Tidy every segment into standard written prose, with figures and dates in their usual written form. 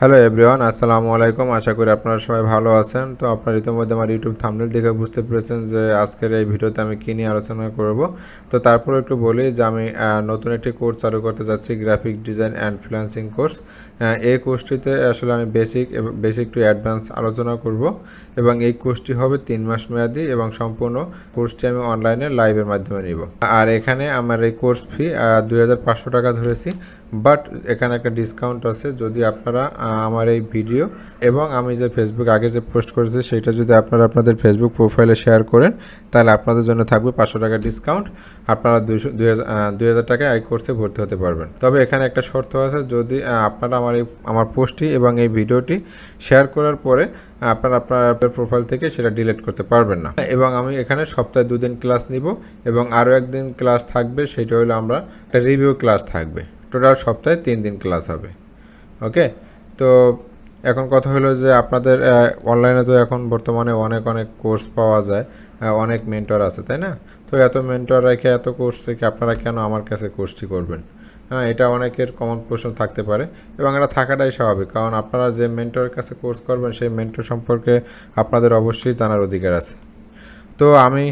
Hello everyone, আসসালামু আলাইকুম। আশা করি আপনারা সবাই ভালো আছেন। তো আপনারা ইতিমধ্যে আমার ইউটিউব থাম্বনেল দেখে বুঝতে পেরেছেন যে আজকের এই ভিডিওতে আমি কী নিয়ে আলোচনা করব। তো তারপর একটু বলি যে আমি নতুন একটি কোর্স চালু করতে যাচ্ছি, graphic design and freelancing course. এই কোর্সটিতে আসলে আমি বেসিক টু অ্যাডভান্স আলোচনা করব এবং এই কোর্সটি হবে 3 মাস মেয়াদি এবং সম্পূর্ণ কোর্সটি আমি অনলাইনে লাইভের মাধ্যমে নিব। আর এখানে আমার এই কোর্স ফি 2500 টাকা ধরেছি, বাট এখানে একটা ডিসকাউন্ট আছে। যদি আপনারা আমার এই ভিডিও এবং আমি যে ফেসবুক আগে যে পোস্ট করেছি সেটা যদি আপনারা আপনাদের ফেসবুক প্রোফাইলে শেয়ার করেন, তাহলে আপনাদের জন্য থাকবে 500 টাকা ডিসকাউন্ট। আপনারা 2000 টাকায় এই কোর্সে ভর্তি হতে পারবেন। তবে এখানে একটা শর্ত আছে, যদি আপনারা আমার পোস্টটি এবং এই ভিডিওটি শেয়ার করার পরে আপনার প্রোফাইল থেকে সেটা ডিলিট করতে পারবেন না। এবং আমি এখানে সপ্তাহে 2 দিন ক্লাস নিব এবং আরও একদিন ক্লাস থাকবে, সেটা হলো আমরা একটা রিভিউ ক্লাস থাকবে। টোটাল সপ্তাহে 3 দিন ক্লাস হবে। ওকে, তো এখন কথা হলো যে আপনাদের অনলাইনে তো এখন বর্তমানে অনেক কোর্স পাওয়া যায়, অনেক মেন্টর আছে, তাই না? তো এত মেন্টর রেখে, এত কোর্স রেখে আপনারা কেন আমার কাছে কোর্সটি করবেন? হ্যাঁ, এটা অনেকের কমন প্রশ্ন থাকতে পারে এবং এটা থাকাটাই স্বাভাবিক, কারণ আপনারা যে মেন্টরের কাছে কোর্স করবেন সেই মেন্টর সম্পর্কে আপনাদের অবশ্যই জানার অধিকার আছে। তো আমি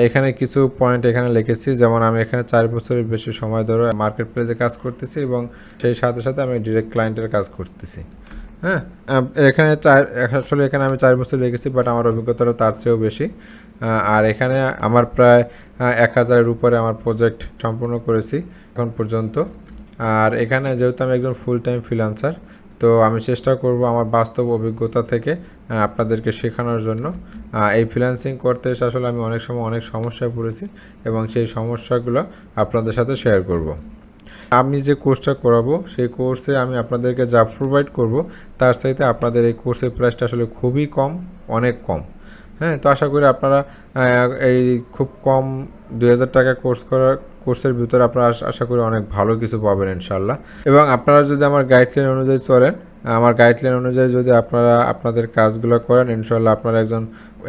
এখানে কিছু পয়েন্ট এখানে লিখেছি, যেমন আমি এখানে 4 বছরের বেশি সময় ধরে মার্কেট প্লেসে কাজ করতেছি এবং সেই সাথে সাথে আমি ডিরেক্ট ক্লায়েন্টের কাজ করতেছি। হ্যাঁ, এখানে আসলে এখানে আমি 4 বছর লিখেছি, বাট আমার অভিজ্ঞতাটা তার চেয়েও বেশি। আর এখানে আমার প্রায় 1000-এর উপরে আমার প্রজেক্ট সম্পূর্ণ করেছি এখন পর্যন্ত। আর এখানে যেহেতু আমি একজন ফুল টাইম ফ্রিল্যান্সার, তো আমি চেষ্টা করব আমার বাস্তব অভিজ্ঞতা থেকে আপনাদেরকে শেখানোর জন্য। এই ফ্রিল্যান্সিং করতে এসে আসলে আমি অনেক সময় অনেক সমস্যায় পড়েছি এবং সেই সমস্যাগুলো আপনাদের সাথে শেয়ার করব। আমি যে কোর্সটা করাবো সেই কোর্সে আমি আপনাদেরকে যা প্রোভাইড করব, তার চাইতে আপনাদের এই কোর্সের প্রাইসটা আসলে খুবই কম, অনেক কম। হ্যাঁ, তো আশা করি আপনারা এই খুব কম 2000 টাকা কোর্সের ভিতরে আপনারা আশা করি অনেক ভালো কিছু পাবেন ইনশাল্লাহ। এবং আপনারা যদি আমার গাইডলাইন অনুযায়ী চলেন, আমার গাইডলাইন অনুযায়ী যদি আপনারা আপনাদের কাজগুলো করেন, ইনশাল্লাহ আপনারা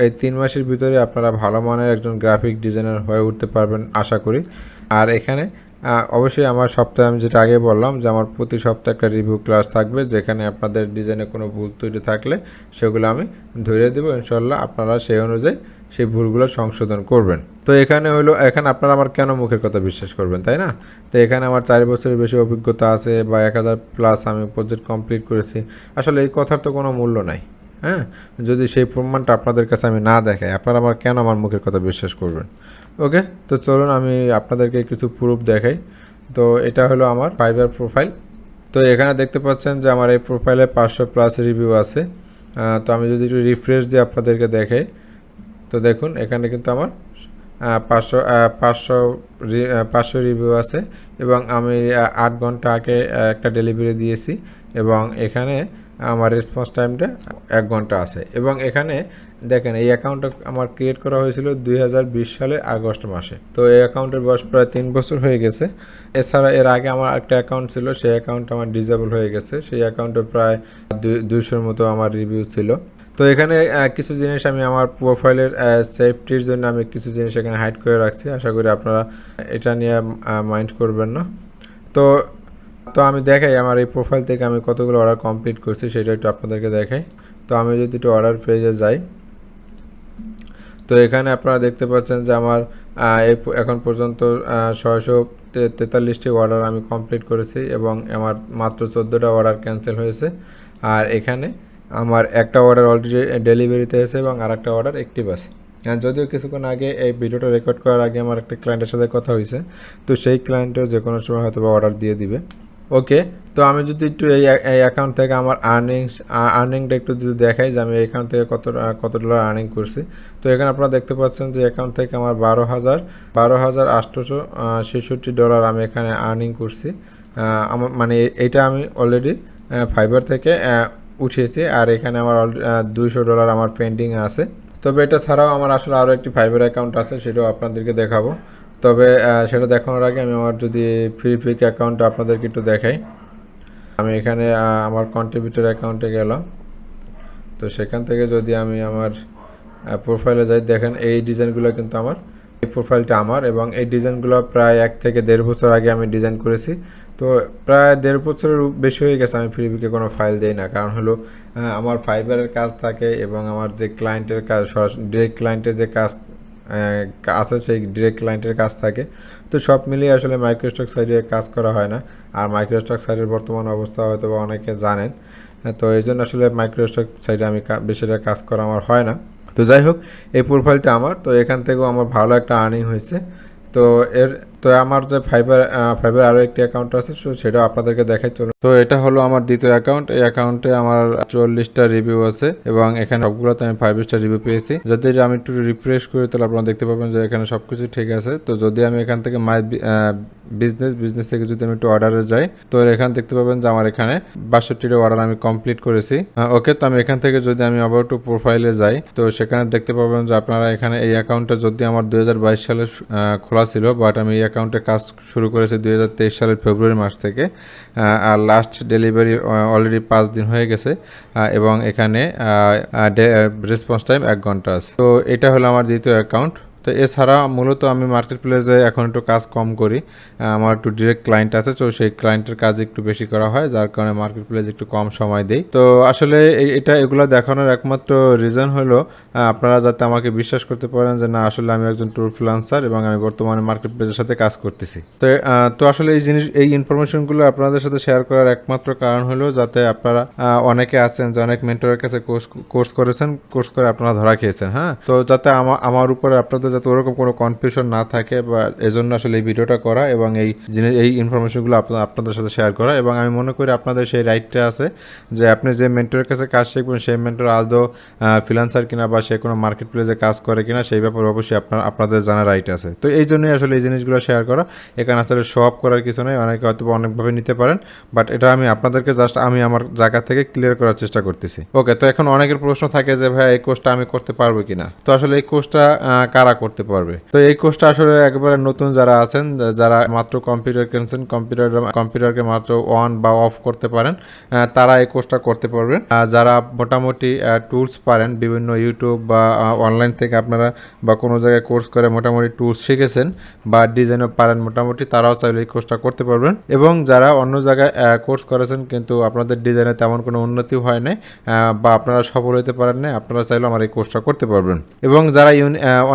এই 3 মাসের ভিতরে আপনারা ভালো মানের একজন গ্রাফিক ডিজাইনার হয়ে উঠতে পারবেন আশা করি। আর এখানে অবশ্যই আমার সপ্তাহে, আমি যেটা আগে বললাম যে আমার প্রতি সপ্তাহে একটা রিভিউ ক্লাস থাকবে, যেখানে আপনাদের ডিজাইনে কোনো ভুল ত্রুটি থাকলে সেগুলো আমি ধরিয়ে দেবো। ইনশাল্লাহ আপনারা সেই অনুযায়ী সেই ভুলগুলো সংশোধন করবেন। তো এখানে আপনারা আমার কেন মুখের কথা বিশ্বাস করবেন, তাই না? তো এখানে আমার 4 বছরের বেশি অভিজ্ঞতা আছে বা 1000+ আমি প্রজেক্ট কমপ্লিট করেছি। আসলে এই কথার তো কোনো মূল্য নাই। হ্যাঁ, যদি সেই প্রমাণটা আপনাদের কাছে আমি না দেখাই, আপনারা কেন আমার মুখের কথা বিশ্বাস করবেন? ওকে, তো চলুন আমি আপনাদেরকে কিছু প্রুফ দেখাই। তো এটা হলো আমার ফাইবার প্রোফাইল। তো এখানে দেখতে পাচ্ছেন যে আমার এই প্রোফাইলে 500+ রিভিউ আছে। তো আমি যদি একটু রিফ্রেশ দিয়ে আপনাদেরকে দেখাই, তো দেখুন এখানে কিন্তু আমার 500 রিভিউ আছে এবং আমি 8 ঘন্টা আগে একটা ডেলিভারি দিয়েছি এবং এখানে আমার রেসপন্স টাইমটা 1 ঘন্টা আছে। এবং এখানে দেখেন, এই অ্যাকাউন্টটা আমার ক্রিয়েট করা হয়েছিল 2020 সালের আগস্ট মাসে। তো এই অ্যাকাউন্টের বয়স প্রায় 3 বছর হয়ে গেছে। এছাড়া এর আগে আমার একটা অ্যাকাউন্ট ছিল, সেই অ্যাকাউন্ট আমার ডিসেবল হয়ে গেছে। সেই অ্যাকাউন্টে প্রায় 200-র মতো আমার রিভিউ ছিল। তো এখানে কিছু জিনিস আমি আমার প্রোফাইলের সেফটির জন্য আমি কিছু জিনিস এখানে হাইড করে রাখছি। আশা করি আপনারা এটা নিয়ে মাইন্ড করবেন না। তো তো আমি দেখাই আমার এই প্রোফাইল থেকে আমি কতগুলো অর্ডার কমপ্লিট করছি, সেটা একটু আপনাদেরকে দেখাই। তো আমি যদি একটু অর্ডার পেজে যাই, তো এখানে আপনারা দেখতে পাচ্ছেন যে আমার এখন পর্যন্ত 643টি অর্ডার আমি কমপ্লিট করেছি এবং আমার মাত্র 14টা অর্ডার ক্যান্সেল হয়েছে। আর এখানে আমার একটা অর্ডার অলরেডি ডেলিভারিতে এসেছে এবং আর একটা অর্ডার অ্যাক্টিভ আছে। যদিও কিছুক্ষণ আগে এই ভিডিওটা রেকর্ড করার আগে আমার একটা ক্লায়েন্টের সাথে কথা হয়েছে, তো সেই ক্লায়েন্টও যে কোনো সময় হয়তো অর্ডার দিয়ে দিবে। ওকে, তো আমি যদি একটু এই অ্যাকাউন্ট থেকে আমার আর্নিংটা একটু যদি দেখাই যে আমি এখান থেকে কত ডলার আর্নিং করছি। তো এখানে আপনারা দেখতে পাচ্ছেন যে অ্যাকাউন্ট থেকে আমার 12,866 ডলার আমি এখানে আর্নিং করছি। আমার মানে এইটা আমি অলরেডি ফাইবার থেকে উঠিয়েছি। আর এখানে আমার 200 ডলার আমার পেন্ডিং আছে। তবে এটা ছাড়াও আমার আসলে আরও একটি ফাইবার অ্যাকাউন্ট আছে, সেটাও আপনাদেরকে দেখাবো। তবে সেটা দেখানোর আগে আমি আমার যদি ফ্রি অ্যাকাউন্টটা আপনাদেরকে একটু দেখাই। আমি এখানে আমার কন্ট্রিবিউটর অ্যাকাউন্টে গেলাম। তো সেখান থেকে যদি আমি আমার প্রোফাইলে যাই, দেখেন এই ডিজাইনগুলো কিন্তু আমার এই প্রোফাইলটা আমার, এবং এই ডিজাইনগুলো প্রায় 1 থেকে 1.5 বছর আগে আমি ডিজাইন করেছি। তো প্রায় 1.5 বছরের বেশি হয়ে গেছে আমি ফ্রিবিকে কোনো ফাইল দেই না, কারণ হলো আমার ফাইবারের কাজ থাকে এবং আমার যে ক্লায়েন্টের কাজ, সরাসরি ডিরেক্ট ক্লায়েন্টের যে কাজ আছে সেই ডিরেক্ট ক্লায়েন্টের কাজ থাকে। তো সব মিলিয়ে আসলে মাইক্রোস্টক সাইটে কাজ করা হয় না। আর মাইক্রোস্টক সাইটের বর্তমান অবস্থা হয়তো বা অনেকে জানেন, তো এই জন্য আসলে মাইক্রোস্টক সাইটে আমি বেশিটা কাজ করা আমার হয় না। তো যাই হোক, এই প্রোফাইলটা আমার, তো এখান থেকেও আমার ভালো একটা আর্নিং হয়েছে। তো আমার যে ফাইবার আরও একটি অ্যাকাউন্ট আছে, সেটাও আপনাদেরকে দেখাই চলুন। তো এটা হলো আমার দ্বিতীয় অ্যাকাউন্ট। এই অ্যাকাউন্টে আমার 40টা রিভিউ আছে এবং এখানে সবগুলোতে আমি 5 স্টার রিভিউ পেয়েছি। যদি আমি একটু রিফ্রেশ করি তাহলে আপনারা দেখতে পাবেন যে এখানে সবকিছু ঠিক আছে। তো যদি আমি এখান থেকে মাই বিজনেস থেকে যদি আমি একটু অর্ডারে যাই, তো এখানে দেখতে পাবেন যে আমার এখানে 62টা অর্ডার আমি কমপ্লিট করেছি। ওকে, তো আমি এখান থেকে যদি আমি আবার একটু প্রোফাইলে যাই, তো সেখানে দেখতে পাবেন যে আপনারা এখানে এই অ্যাকাউন্টটা যদি আমার 2022 সালে খোলা ছিল, বাট আমি এই অ্যাকাউন্টে কাজ শুরু করেছি 2023 সালের ফেব্রুয়ারি মাস থেকে। আর লাস্ট ডেলিভারি অলরেডি 5 দিন হয়ে গেছে এবং এখানে রেসপন্স টাইম 1 ঘন্টা আছে। তো এটা হলো আমার দ্বিতীয় অ্যাকাউন্ট। তো এছাড়া মূলত আমি মার্কেট প্লেসে এখন একটু কাজ কম করি, আমার একটু ডিরেক্ট ক্লায়েন্ট আছে, তো সেই ক্লায়েন্টের কাজ একটু বেশি করা হয়, যার কারণে মার্কেট প্লেসে একটু কম সময় দেই। তো আসলে এগুলো দেখানোর একমাত্র রিজন হলো আপনারা যাতে আমাকে বিশ্বাস করতে পারেন যে না, আসলে আমি একজন ট্যুর ফ্রিল্যান্সার এবং আমি বর্তমানে মার্কেট প্লেসের সাথে কাজ করতেছি। তো আসলে এই ইনফরমেশনগুলো আপনাদের সাথে শেয়ার করার একমাত্র কারণ হলো যাতে আপনারা অনেকে আছেন যে অনেক মেন্টরের কাছে কোর্স করেছেন, কোর্স করে আপনারা ধরা খেয়েছেন। হ্যাঁ, তো যাতে আমার উপরে আপনাদের যাতে ওরকম কোনো কনফিউশন না থাকে, বা এজন্য আসলে এই ভিডিওটা করা এবং এই ইনফরমেশনগুলো আপনাদের সাথে শেয়ার করা। এবং আমি মনে করি আপনাদের সেই রাইটটা আছে যে আপনি যে মেন্টরের কাছে কাজ শিখবেন সেই মেন্টর আদৌ ফ্রিল্যান্সার কিনা বা সে কোনো মার্কেট প্লেসে কাজ করে কিনা সেই ব্যাপারে অবশ্যই আপনাদের জানার রাইট আছে। তো এই জন্যই আসলে এই জিনিসগুলো শেয়ার করা। এখানে আসলে শো অফ করার কিছু নেই, অনেকে হয়তো অনেকভাবে নিতে পারেন, বাট এটা আমি আপনাদেরকে জাস্ট আমি আমার জায়গা থেকে ক্লিয়ার করার চেষ্টা করতেছি। ওকে, তো এখন অনেকের প্রশ্ন থাকে যে ভাই এই কোর্সটা আমি করতে পারবো কিনা। তো আসলে এই কোর্সটা কারা করতে পারবে? তো এই কোর্সটা আসলে একেবারে নতুন যারা আছেন, যারা মাত্র কম্পিউটার কিনছেন, কম্পিউটারকে মাত্র অন বা অফ করতে পারেন, তারা এই কোর্সটা করতে পারবেন। যারা মোটামুটি টুলস পারেন, বিভিন্ন ইউটিউব বা অনলাইন থেকে আপনারা বা কোনো জায়গায় কোর্স করে মোটামুটি টুলস শিখেছেন বা ডিজাইনও পারেন মোটামুটি, তারাও চাইলে এই কোর্সটা করতে পারবেন। এবং যারা অন্য জায়গায় কোর্স করেছেন কিন্তু আপনাদের ডিজাইনে তেমন কোনো উন্নতি হয় নাই বা আপনারা সফল হতে পারেন না, আপনারা চাইলে আমার এই কোর্সটা করতে পারবেন। এবং যারা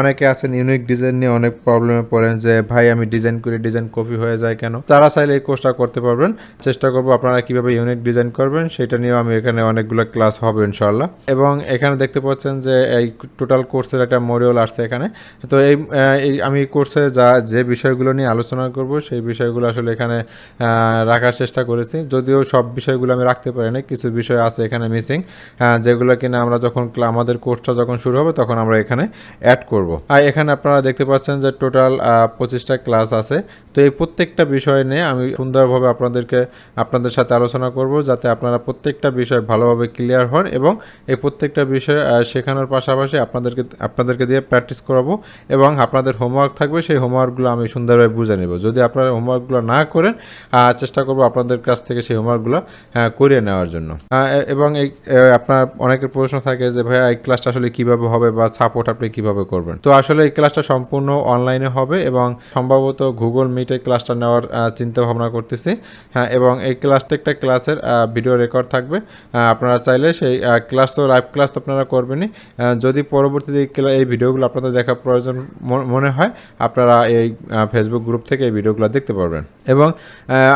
অনেকে আছেন ইউনিক ডিজাইন নিয়ে অনেক প্রবলেমে পড়েন যে ভাই আমি ডিজাইন করি, ডিজাইন কপি হয়ে যায় কেন, তারা চাইলে এই কোর্সটা করতে পারবেন। চেষ্টা করবো আপনারা কিভাবে ইউনিক ডিজাইন করবেন সেটা নিয়েও আমি এখানে অনেকগুলো ক্লাস হবে ইনশাল্লাহ। এবং এখানে দেখতে পাচ্ছেন যে এই টোটাল কোর্সের একটা মডিউল আসছে এখানে। তো আমি কোর্সে যে বিষয়গুলো নিয়ে আলোচনা করব সেই বিষয়গুলো আসলে এখানে রাখার চেষ্টা করেছি, যদিও সব বিষয়গুলো আমি রাখতে পারি না, কিছু বিষয় আছে এখানে মিসিং, যেগুলো কিনা আমরা যখন আমাদের কোর্সটা যখন শুরু হবে তখন আমরা এখানে অ্যাড করব। আর এখানে আপনারা দেখতে পাচ্ছেন যে টোটাল 25টা ক্লাস আছে। তো এই প্রত্যেকটা বিষয় নিয়ে আমি সুন্দরভাবে আপনাদের সাথে আলোচনা করব, যাতে আপনারা প্রত্যেকটা বিষয় ভালোভাবে ক্লিয়ার হন। এবং এই প্রত্যেকটা বিষয় শেখানোর পাশাপাশি আপনাদেরকে দিয়ে প্র্যাকটিস করাবো এবং আপনাদের হোমওয়ার্ক থাকবে, সেই হোমওয়ার্কগুলো আমি সুন্দরভাবে বুঝে নেব। যদি আপনারা হোমওয়ার্কগুলো না করেন, চেষ্টা করব আপনাদের কাছ থেকে সেই হোমওয়ার্কগুলো করিয়ে নেওয়ার জন্য। এবং আপনার অনেকের প্রশ্ন থাকে যে ভাইয়া এই ক্লাসটা আসলে কিভাবে হবে বা সাপোর্ট আপনি কিভাবে করবেন। তো আসলে এই ক্লাসটা সম্পূর্ণ অনলাইনে হবে এবং সম্ভবত গুগল মিটে ক্লাসটা নেওয়ার চিন্তা ভাবনা করতেছি। হ্যাঁ, এবং এই প্রত্যেকটা ক্লাসের ভিডিও রেকর্ড থাকবে। আপনারা চাইলে সেই ক্লাস, তো লাইভ ক্লাস তো আপনারা করবেনই, যদি পরবর্তীতে এই ভিডিওগুলো আপনাদের দেখা প্রয়োজন মনে হয়, আপনারা এই ফেসবুক গ্রুপ থেকে এই ভিডিওগুলো দেখতে পারবেন। এবং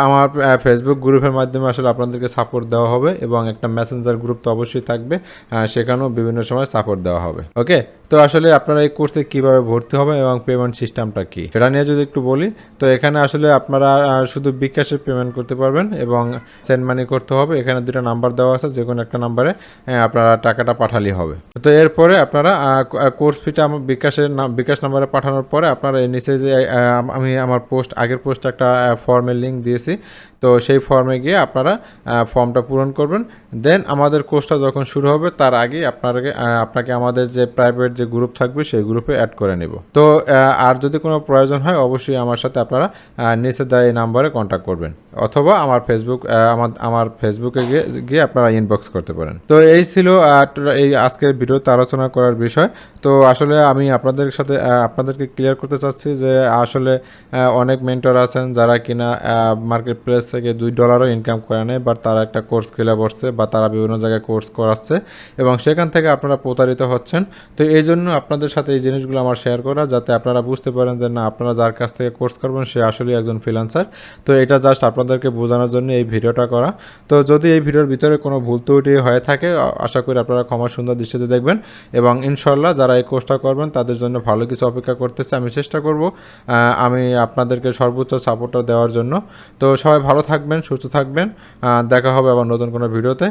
আমার ফেসবুক গ্রুপের মাধ্যমে আসলে আপনাদেরকে সাপোর্ট দেওয়া হবে এবং একটা মেসেঞ্জার গ্রুপ তো অবশ্যই থাকবে, সেখানেও বিভিন্ন সময় সাপোর্ট দেওয়া হবে। ওকে, তো আসলে আপনারা এই কোর্সে কীভাবে ভর্তি হবে এবং পেমেন্ট সিস্টেমটা কী সেটা নিয়ে যদি একটু বলি, তো এখানে আসলে আপনারা শুধু বিকাশে পেমেন্ট করতে পারবেন এবং সেন্ড মানি করতে হবে। এখানে 2টা নাম্বার দেওয়া আছে, যে কোনো একটা নাম্বারে আপনারা টাকাটা পাঠালেই হবে। তো এরপরে আপনারা কোর্স ফিটা আমার বিকাশ নাম্বারে পাঠানোর পরে আপনারা এর নিচে যে আমি আমার আগের পোস্টে একটা ফর্মের লিঙ্ক দিয়েছি, তো সেই ফর্মে গিয়ে আপনারা ফর্মটা পূরণ করবেন। দেন আমাদের কোর্সটা যখন শুরু হবে তার আগে আপনাকে আমাদের যে প্রাইভেট যে গ্রুপ থাকবে সেই গ্রুপে অ্যাড করে নেব। তো আর যদি কোনো প্রয়োজন হয় অবশ্যই আমার সাথে আপনারা নিচে দেওয়া এই নাম্বারে কন্ট্যাক্ট করবেন, অথবা আমার আমার ফেসবুকে গিয়ে আপনারা ইনবক্স করতে পারেন। তো এই ছিল এই আজকের ভিডিওতে আলোচনা করার বিষয়। তো আসলে আমি আপনাদেরকে ক্লিয়ার করতে চাচ্ছি যে আসলে অনেক মেন্টর আছেন যারা কিনা মার্কেট প্লেস থেকে $2 ইনকাম করে নেয়, বাট তারা একটা কোর্স খুলে বসছে বা তারা বিভিন্ন জায়গায় কোর্স করাচ্ছে এবং সেখান থেকে আপনারা প্রতারিত হচ্ছেন। তো এই জন্য আপনাদের সাথে এই জিনিসগুলো আমার শেয়ার করা, যাতে আপনারা বুঝতে পারেন যে না, আপনারা যার কাছ থেকে কোর্স করবেন সে আসলে একজন ফ্রিল্যান্সার। তো এটা জাস্ট আপনাদেরকে বোঝানোর জন্য এই ভিডিওটা করা। তো যদি এই ভিডিওর ভিতরে কোনো ভুল ত্রুটি হয়ে থাকে আশা করি আপনারা ক্ষমা সুন্দর দৃষ্টিতে দেখবেন, এবং ইনশাল্লাহ যারা এই কোর্সটা করবেন তাদের জন্য ভালো কিছু অপেক্ষা করতেছে। আমি চেষ্টা করব আমি আপনাদেরকে সর্বোচ্চ সাপোর্টটা দেওয়ার জন্য। তো সবাই ভালো থাকবেন, সুস্থ থাকবেন, দেখা হবে আবার নতুন কোনো ভিডিওতে।